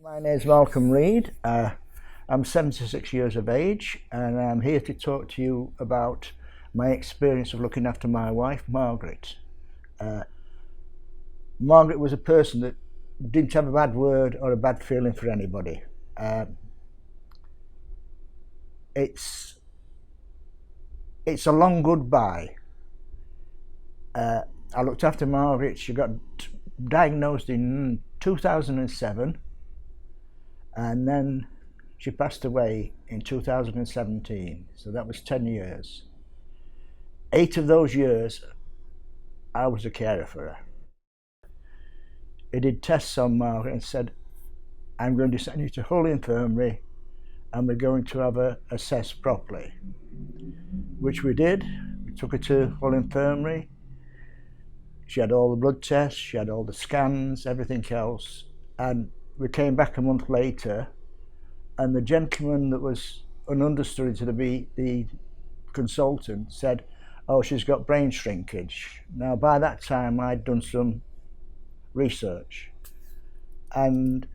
My name is Malcolm Reid. I'm 76 years of age and I'm here to talk to you about my experience of looking after my wife, Margaret. Margaret was a person that didn't have a bad word or a bad feeling for anybody. It's a long goodbye. I looked after Margaret. She got diagnosed in 2007 and then she passed away in 2017, so that was 10 years. 8 of those years I was a carer for her. He did tests on Margaret and said, I'm going to send you to Hull Infirmary and we're going to have her assessed properly, which we did. We took her to Hull Infirmary. She had all the blood tests, she had all the scans, everything else, and we came back a month later and the gentleman that was understudy to be the consultant said, oh, she's got brain shrinkage. Now by that time I'd done some research and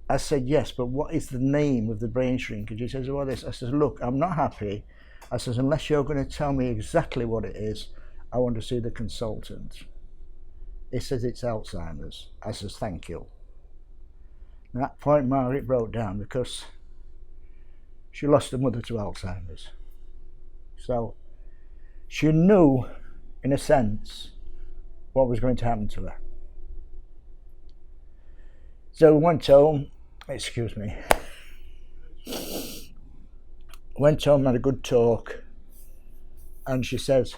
I said, yes, but what is the name of the brain shrinkage? He says, well, this. I says, look, I'm not happy. I says, unless you're going to tell me exactly what it is, I want to see the consultant. He says, it's Alzheimer's. I says, thank you. At that point, Margaret broke down because she lost her mother to Alzheimer's. So she knew, in a sense, what was going to happen to her. So we went home, excuse me, went home, had a good talk, and she says,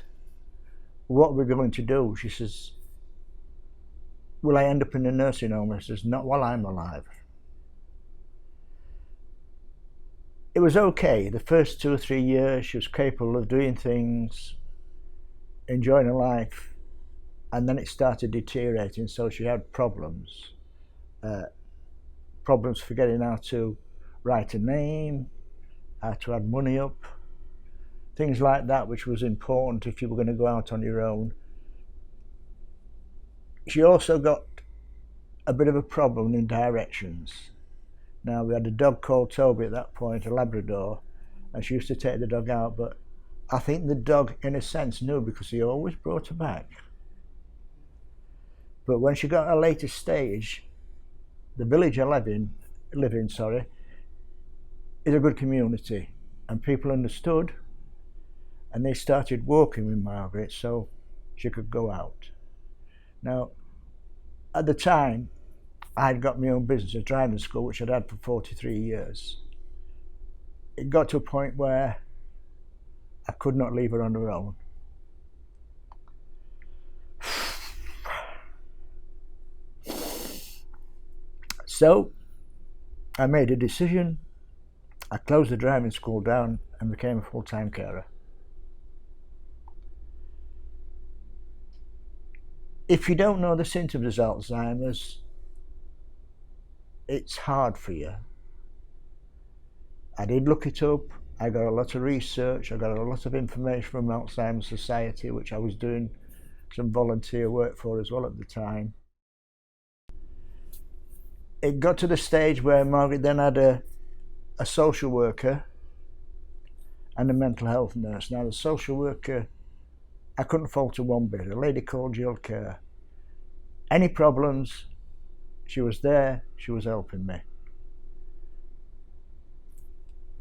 what are we going to do? She says, will I end up in a nursing home? I says, not while I'm alive. It was okay. The first 2 or 3 years she was capable of doing things, enjoying her life, and then it started deteriorating, so she had problems. Problems forgetting how to write a name, how to add money up, things like that, which was important if you were going to go out on your own. She also got a bit of a problem in directions. Now, we had a dog called Toby at that point, a Labrador, and she used to take the dog out, but I think the dog, in a sense, knew because he always brought her back. But when she got a later stage, the village I live in, is a good community, and people understood, and they started walking with Margaret so she could go out. Now, at the time, I'd got my own business, a driving school, which I'd had for 43 years. It got to a point where I could not leave her on her own. So I made a decision. I closed the driving school down and became a full-time carer. If you don't know the symptoms of Alzheimer's, it's hard for you. I did look it up. I got a lot of research. I got a lot of information from Alzheimer's Society, which I was doing some volunteer work for as well at the time. It got to the stage where Margaret then had a social worker and a mental health nurse. Now, the social worker, I couldn't fault her one bit. A lady called Jill Kerr. Any problems, she was there, she was helping me.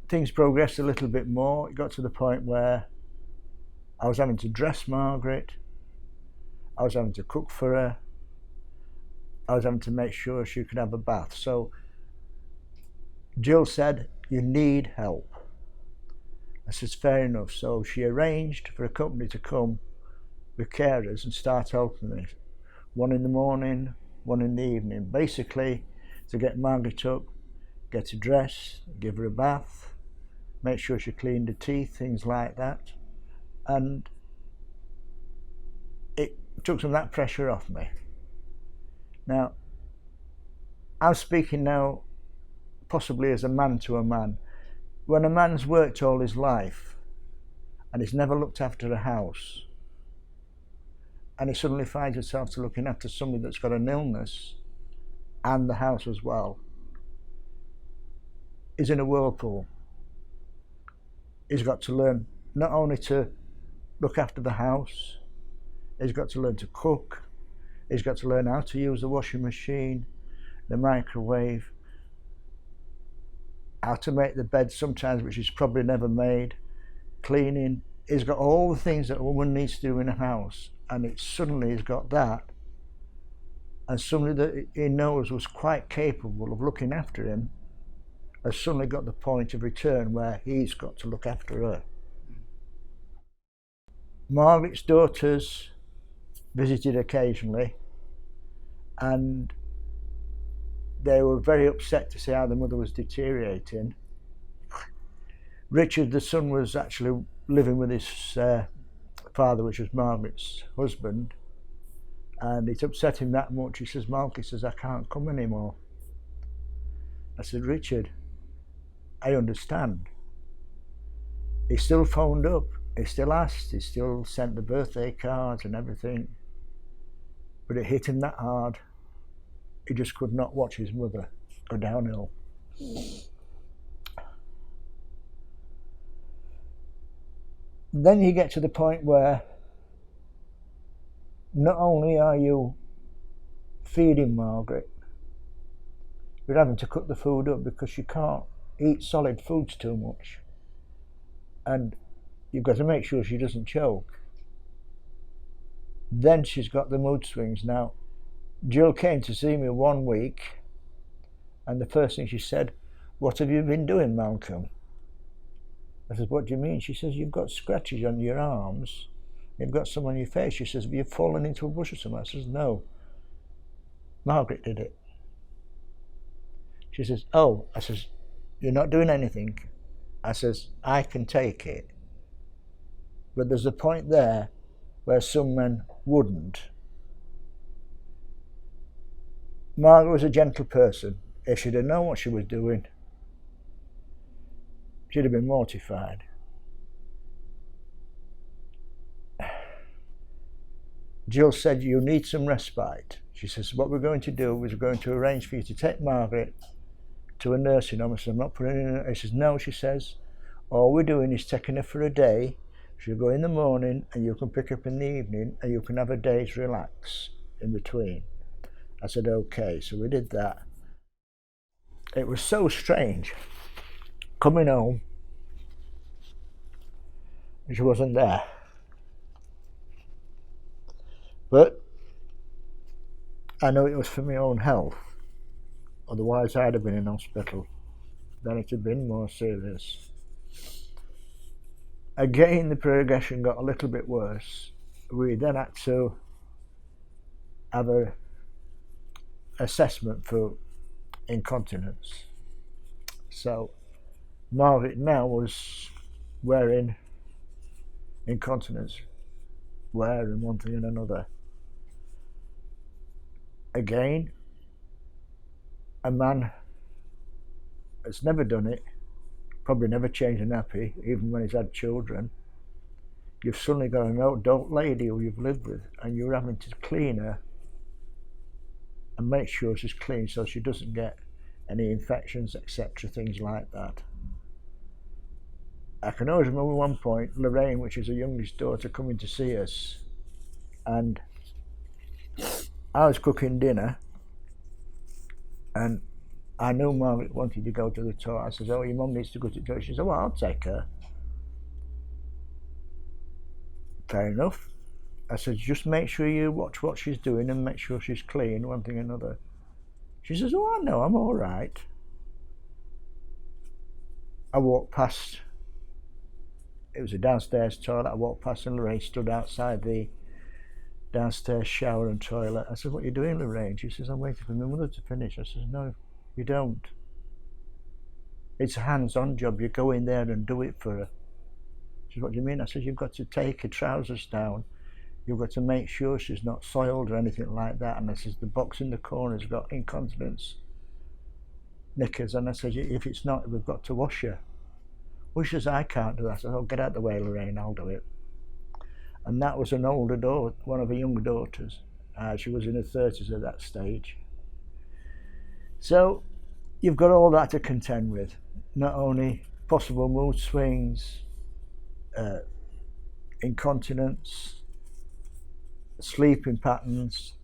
Things progressed a little bit more. It got to the point where I was having to dress Margaret, I was having to cook for her, I was having to make sure she could have a bath. So Jill said, you need help. I said, fair enough. So she arranged for a company to come with carers and start helping me. 1 in the morning, 1 in the evening, basically to get Margaret up, get her dressed, give her a bath, make sure she cleaned her teeth, things like that. And it took some of that pressure off me. Now, I'm speaking now possibly as a man to a man. When a man's worked all his life and he's never looked after a house, and he suddenly finds himself to looking after somebody that's got an illness, and the house as well, is in a whirlpool. He's got to learn not only to look after the house, he's got to learn to cook, he's got to learn how to use the washing machine, the microwave, how to make the bed sometimes, which he's probably never made, cleaning. He's got all the things that a woman needs to do in a house, and suddenly he's got that. And somebody that he knows was quite capable of looking after him has suddenly got the point of return where he's got to look after her. Margaret's daughters visited occasionally, and they were very upset to see how the mother was deteriorating. Richard, the son, was actually living with his father, which was Margaret's husband, and it upset him that much. He says, Margaret, says, I can't come anymore. I said, Richard, I understand. He still phoned up, he still asked, he still sent the birthday cards and everything, but it hit him that hard. He just could not watch his mother go downhill. Then you get to the point where not only are you feeding Margaret, you're having to cut the food up because she can't eat solid foods too much, and you've got to make sure she doesn't choke. Then she's got the mood swings. Now, Jill came to see me one week, and the first thing she said, what have you been doing, Malcolm? I said, what do you mean? She says, you've got scratches on your arms, you've got some on your face. She says, have you fallen into a bush or something? I says, no, Margaret did it. She says, oh. I says, you're not doing anything. I says, I can take it. But there's a point there where some men wouldn't. Margaret was a gentle person. If she'd have known what she was doing, she'd have been mortified. Jill said, you need some respite. She says, what we're going to do is we're going to arrange for you to take Margaret to a nursing home. I said, I'm not putting her in. She says, no, she says, all we're doing is taking her for a day. She'll go in the morning and you can pick her up in the evening and you can have a day's relax in between. I said, okay, so we did that. It was so strange coming home and she wasn't there. But I know it was for my own health, otherwise I'd have been in hospital. Then it had been more serious. Again, the progression got a little bit worse. We then had to have a assessment for incontinence. So Margaret now was wearing incontinence wear and one thing and another. Again, a man that's never done it, probably never changed a nappy, even when he's had children, you've suddenly got an adult lady who you've lived with and you're having to clean her and make sure she's clean so she doesn't get any infections, etc., things like that. I can always remember one point, Lorraine, which is her youngest daughter, coming to see us, and I was cooking dinner and I knew Margaret wanted to go to the toilet. I said, oh, your mum needs to go to the toilet. She said, well, I'll take her. Fair enough. I said, just make sure you watch what she's doing and make sure she's clean, one thing or another. She says, oh, I know, I'm all right. I walked past, it was a downstairs toilet, I walked past and Lorraine stood outside the downstairs shower and toilet. I said, what are you doing, Lorraine? She says, I'm waiting for my mother to finish. I said, no, you don't. It's a hands-on job, you go in there and do it for her. She says, what do you mean? I said, you've got to take her trousers down. You've got to make sure she's not soiled or anything like that. And I says, the box in the corner's got incontinence knickers. And I said, if it's not, we've got to wash her. Well, she says, I can't do that. I said, oh, get out of the way, Lorraine, I'll do it. And that was an older daughter, one of her younger daughters. She was in her 30s at that stage. So you've got all that to contend with, not only possible mood swings, uh, incontinence, sleeping patterns.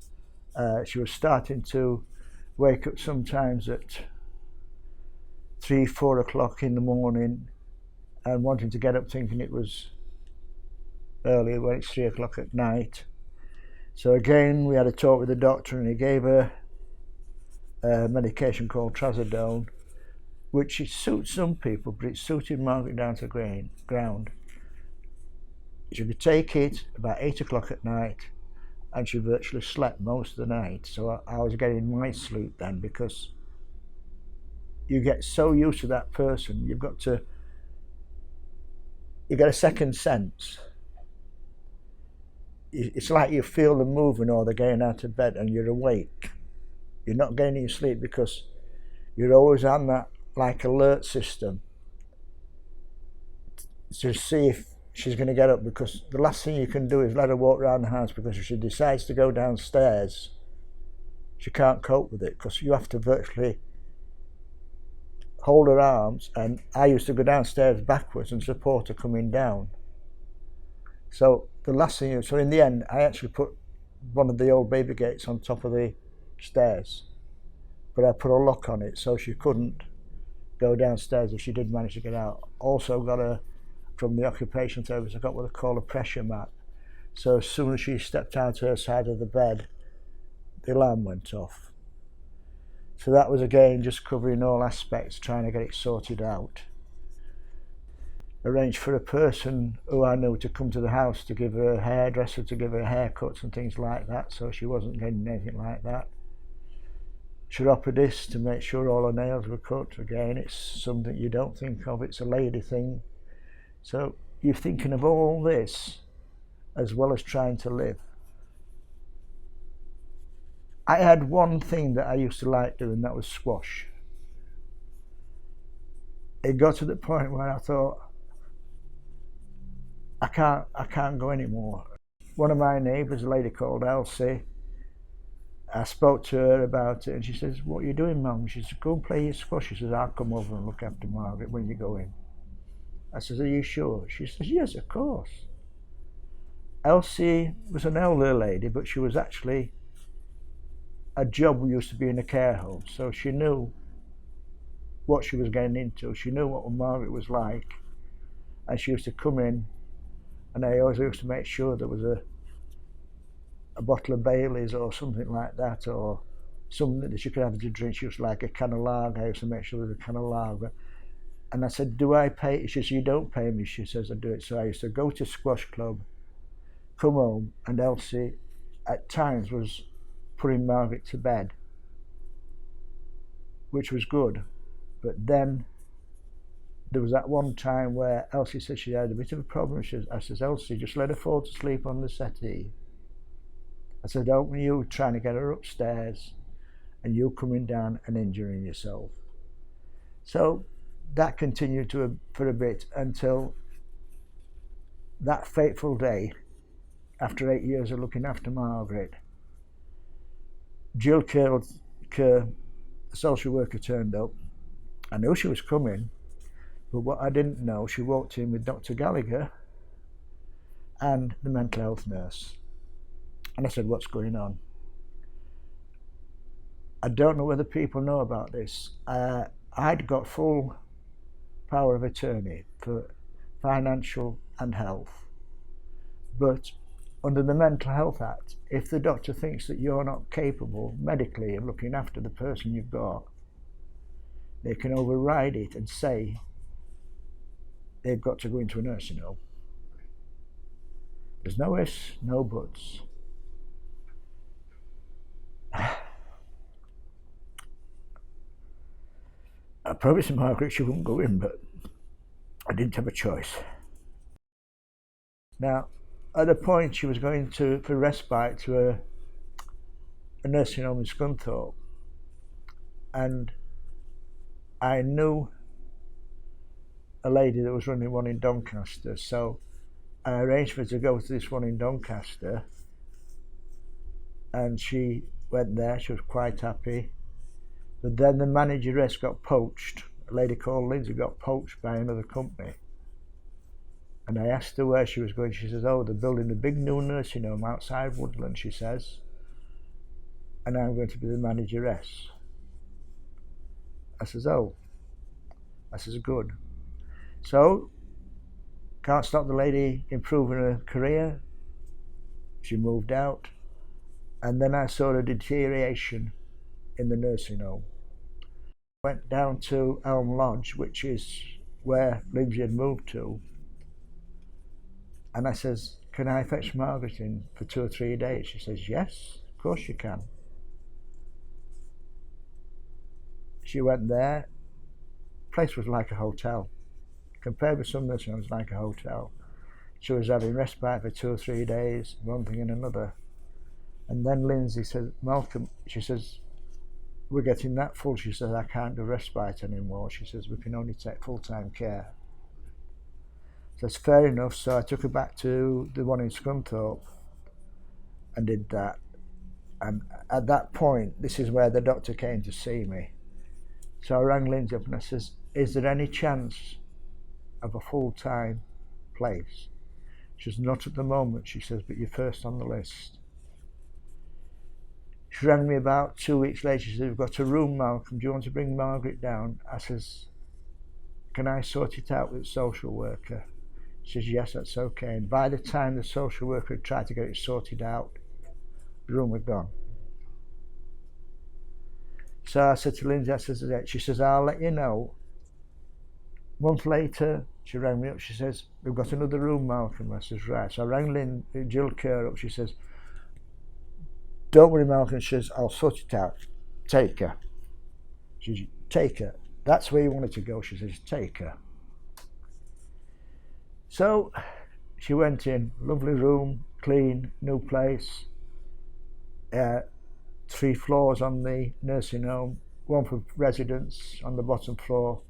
She was starting to wake up sometimes at 3, 4 o'clock in the morning and wanting to get up thinking it was early when it's 3 o'clock at night. So again, we had a talk with the doctor and he gave her a medication called trazodone, which it suits some people, but it suited Margaret down to the ground. She could take it about 8 o'clock at night and she virtually slept most of the night. So I was getting my sleep then, because you get so used to that person, you get a second sense. It's like you feel them moving or they're getting out of bed and you're awake. You're not getting your sleep because you're always on that like alert system to see if she's going to get up, because the last thing you can do is let her walk around the house, because if she decides to go downstairs she can't cope with it, because you have to virtually hold her arms, and I used to go downstairs backwards and support her coming down. So the last thing so in the end I actually put one of the old baby gates on top of the stairs, but I put a lock on it so she couldn't go downstairs if she did manage to get out. Also got her from the occupation therapist, I got what they call a pressure mat. So as soon as she stepped out to her side of the bed, the alarm went off. So that was again just covering all aspects, trying to get it sorted out. Arranged for a person who I knew to come to the house to give her a hairdresser to give her haircuts and things like that, so she wasn't getting anything like that. Chiropodist to make sure all her nails were cut. Again, it's something you don't think of, it's a lady thing. So you're thinking of all this as well as trying to live. I had one thing that I used to like doing, that was squash. It got to the point where I thought, I can't go anymore. One of my neighbours, a lady called Elsie, I spoke to her about it and she says, "What are you doing, Mum?" She says, "Go and play your squash." She says, "I'll come over and look after Margaret when you go in." I says, "Are you sure?" She says, "Yes, of course." Elsie was an elderly lady, but she was actually, a job used to be in a care home, so she knew what she was getting into. She knew what Margaret was like, and she used to come in, and I always used to make sure there was a bottle of Baileys or something like that, or something that she could have to drink. She used to like a can of lager. I used to make sure there was a can of lager. And I said, "Do I pay?" She says, "You don't pay me." She says, "I do it." So I used to go to squash club, come home, and Elsie at times was putting Margaret to bed, which was good. But then there was that one time where Elsie said she had a bit of a problem. I says, "Elsie, just let her fall to sleep on the settee." I said, "Don't you trying to get her upstairs and you coming down and injuring yourself." So that continued for a bit until that fateful day, after 8 years of looking after Margaret. Jill Kerr, the social worker, turned up. I knew she was coming, but what I didn't know, she walked in with Dr. Gallagher and the mental health nurse. And I said, "What's going on?" I don't know whether people know about this. I'd got full power of attorney for financial and health, but under the Mental Health Act, if the doctor thinks that you're not capable medically of looking after the person you've got, they can override it and say they've got to go into a nursing home. There's no ifs, no buts. I promised Margaret she wouldn't go in, but I didn't have a choice. Now, at a point she was going for respite to a nursing home in Scunthorpe, and I knew a lady that was running one in Doncaster, so I arranged for her to go to this one in Doncaster, and she went there. She was quite happy. But then the manageress got poached. A lady called Lindsay got poached by another company. And I asked her where she was going. She says, oh, they're building a big new nursing home outside Woodland, she says. And I'm going to be the manageress. I says, oh. I says, good. So, can't stop the lady improving her career. She moved out. And then I saw a deterioration in the nursing home. Went down to Elm Lodge, which is where Lindsay had moved to. And I says, can I fetch Margaret in for 2 or 3 days? She says, yes, of course you can. She went there. The place was like a hotel. Compared with some nursing homes, like a hotel. She was having respite for 2 or 3 days, one thing and another. And then Lindsay said, Malcolm, she says, we're getting that full. She says, I can't do respite anymore. She says, we can only take full-time care. So it's fair enough. So I took her back to the one in Scunthorpe and did that. And at that point, this is where the doctor came to see me. So I rang Lindsay up and I says, is there any chance of a full-time place? She says, not at the moment, she says, but you're first on the list. She rang me about 2 weeks later. She said, we've got a room, Malcolm. Do you want to bring Margaret down? I says, can I sort it out with the social worker? She says, yes, that's okay. And by the time the social worker had tried to get it sorted out, the room had gone. So I said to Lindsay, I says, she says, I'll let you know. A month later, she rang me up. She says, we've got another room, Malcolm. I says, right. So I rang Jill Kerr up. She says, don't worry, Malcolm. She says, I'll sort it out. Take her. She says, take her. That's where you wanted to go. She says, take her. So she went in, lovely room, clean, new place. 3 floors on the nursing home, 1 for residents on the bottom floor.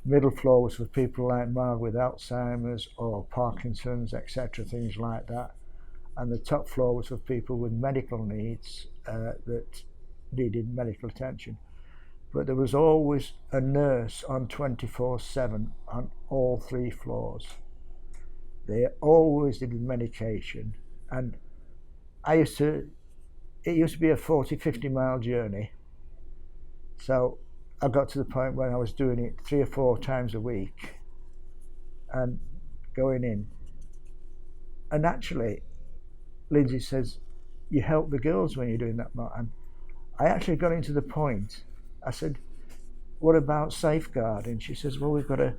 Middle floor was for people like Margaret with Alzheimer's or Parkinson's, etc., things like that. And the top floor was for people with medical needs that needed medical attention. But there was always a nurse on 24/7 on all 3 floors. They always did medication. And it used to be a 40-50 mile journey. So I got to the point where I was doing it 3 or 4 times a week and going in. And actually, Lindsay says, you help the girls when you're doing that, and I actually got into the point. I said, what about safeguarding? She says, well, we've got a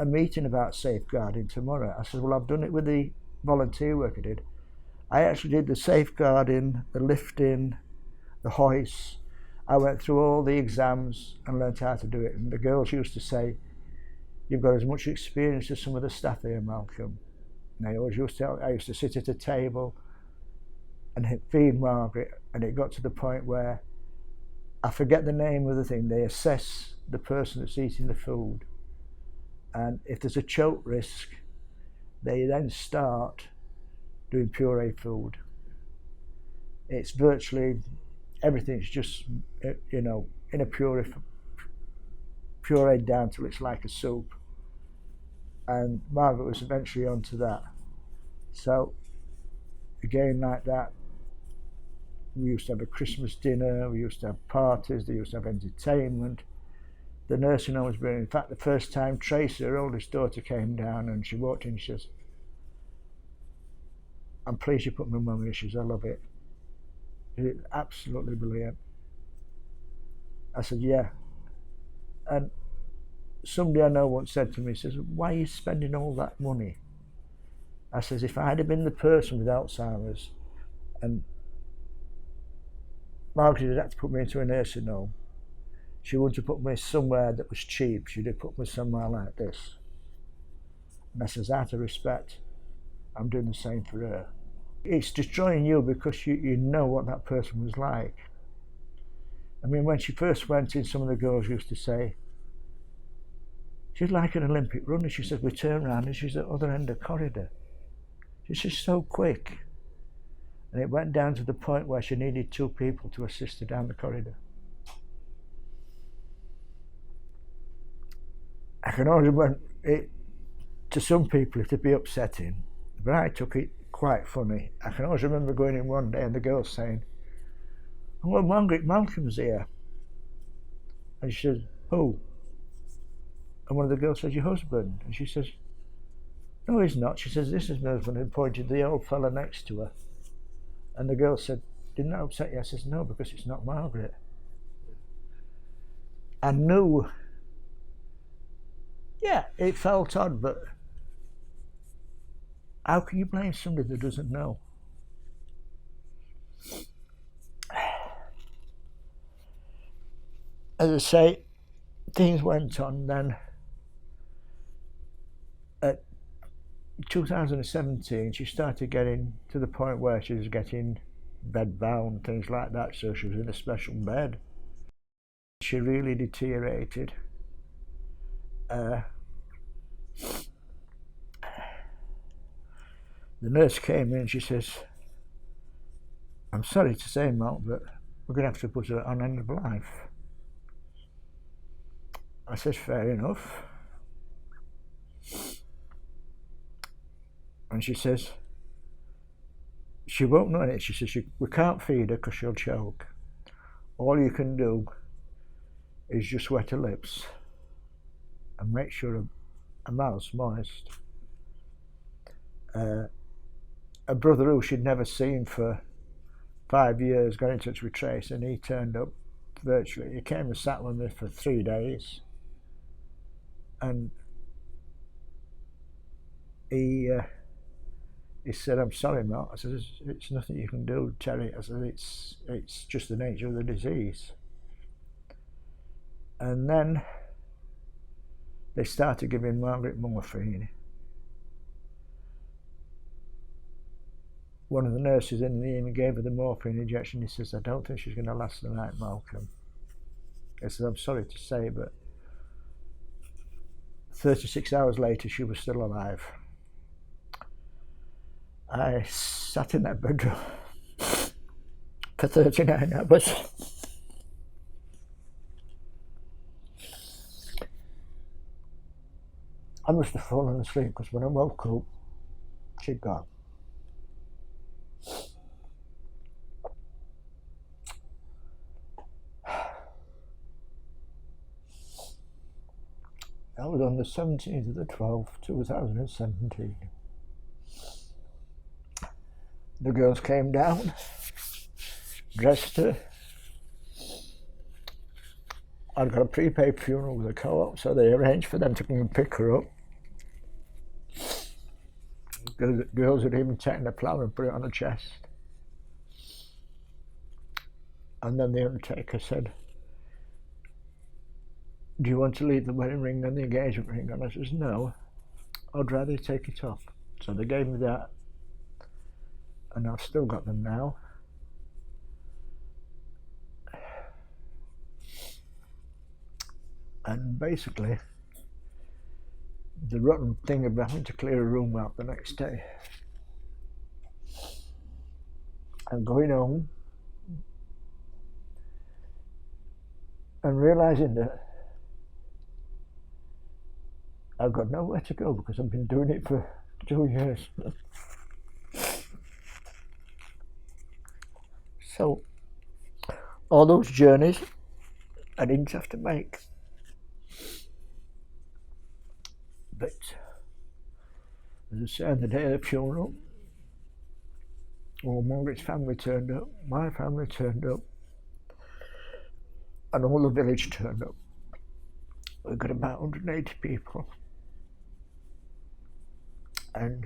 meeting about safeguarding tomorrow. I said, well, I've done it with the volunteer work I did. I actually did the safeguarding, the lifting, the hoists. I went through all the exams and learned how to do it. And the girls used to say, you've got as much experience as some of the staff here, Malcolm. And I used to sit at a table and feed Margaret, and it got to the point where I forget the name of the thing. They assess the person that's eating the food, and if there's a choke risk, they then start doing puree food. It's virtually everything's just, in a pureed down till it's like a soup. And Margaret was eventually onto that. So again, like that, we used to have a Christmas dinner, we used to have parties, they used to have entertainment. The nursing home was brilliant. In fact, the first time Tracy, her oldest daughter, came down and she walked in, she says, I'm pleased you put my mum here. She says, I love it. It's absolutely brilliant. I said, yeah. And somebody I know once said to me, says, why are you spending all that money? I says, if I had been the person with Alzheimer's and Margaret had had to put me into a nursing home, she wouldn't have put me somewhere that was cheap. She'd have put me somewhere like this. And I says, out of respect, I'm doing the same for her. It's destroying you because you know what that person was like. I mean, when she first went in, some of the girls used to say, she's like an Olympic runner. She said, we turn around and she's at the other end of the corridor. She's just so quick. And it went down to the point where she needed 2 people to assist her down the corridor. can only remember it, to some people it'd be upsetting, but I took it quite funny. I can always remember going in one day and the girl saying, "Oh, well, Margaret Malcolm's here." And she says, "Who?" And one of the girls says, "Your husband." And she says, "No, he's not." She says, "This is my husband," and pointed to the old fella next to her. And the girl said, "Didn't that upset you?" I says, "No, because it's not Margaret." I knew, yeah, it felt odd, but how can you blame somebody that doesn't know? As I say, things went on then. At 2017, she started getting to the point where she was getting bed bound, things like that, so she was in a special bed. She really deteriorated. The nurse came in and she says, "I'm sorry to say, Mark, but we're going to have to put her on end of life." I said, "Fair enough." And she says, "She won't know it." She says, "We can't feed her because she'll choke. All you can do is just wet her lips and make sure her mouth's moist." A brother who she'd never seen for 5 years got in touch with Trace, and he turned up virtually. He came and sat with me for 3 days, and he said, "I'm sorry, Mark." I said, "It's nothing you can do, Terry." I said, it's just the nature of the disease." And then they started giving Margaret morphine. One of the nurses in the inn gave her the morphine injection. He says, "I don't think she's going to last the night, Malcolm." I said, "I'm sorry to say, but 36 hours later she was still alive." I sat in that bedroom for 39 hours. I must have fallen asleep because when I woke up, she'd gone. That was on the 17th of the 12th, 2017. The girls came down, dressed her. I'd got a prepaid funeral with a co-op, so they arranged for them to come and pick her up. The girls had even taken a plough and put it on her chest. And then the undertaker said, "Do you want to leave the wedding ring and the engagement ring?" And I says, "No, I'd rather take it off." So they gave me that, and I've still got them now. And basically, the rotten thing of having to clear a room out the next day and going home and realising that I've got nowhere to go because I've been doing it for 2 years. So all those journeys I didn't have to make. But as I say, on the day of the funeral, well, Margaret's family turned up, my family turned up, and all the village turned up. We got about 180 people. And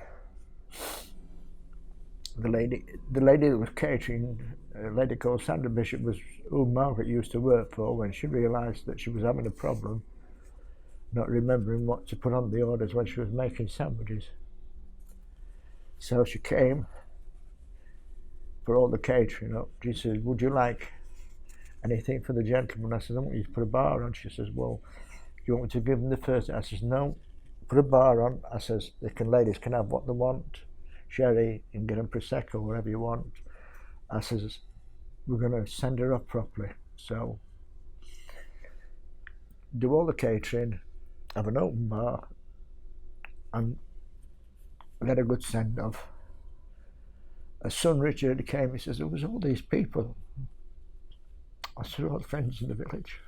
the lady that was catering, a lady called Sandra Bishop, was who Margaret used to work for. When she realised that she was having a problem, not remembering what to put on the orders when she was making sandwiches. So she came for all the catering up. She said, "Would you like anything for the gentleman?" I said, "I want you to put a bar on." She says, "Well, do you want me to give them the first?" I says, "No, put a bar on." I says, ladies can have what they want. Sherry, you can get them Prosecco, whatever you want. I says, "We're going to send her up properly. So do all the catering, have an open bar and we had a good send off. Her son Richard came, he says, there was all these people. I said, all the friends in the village.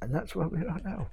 And that's where we are now.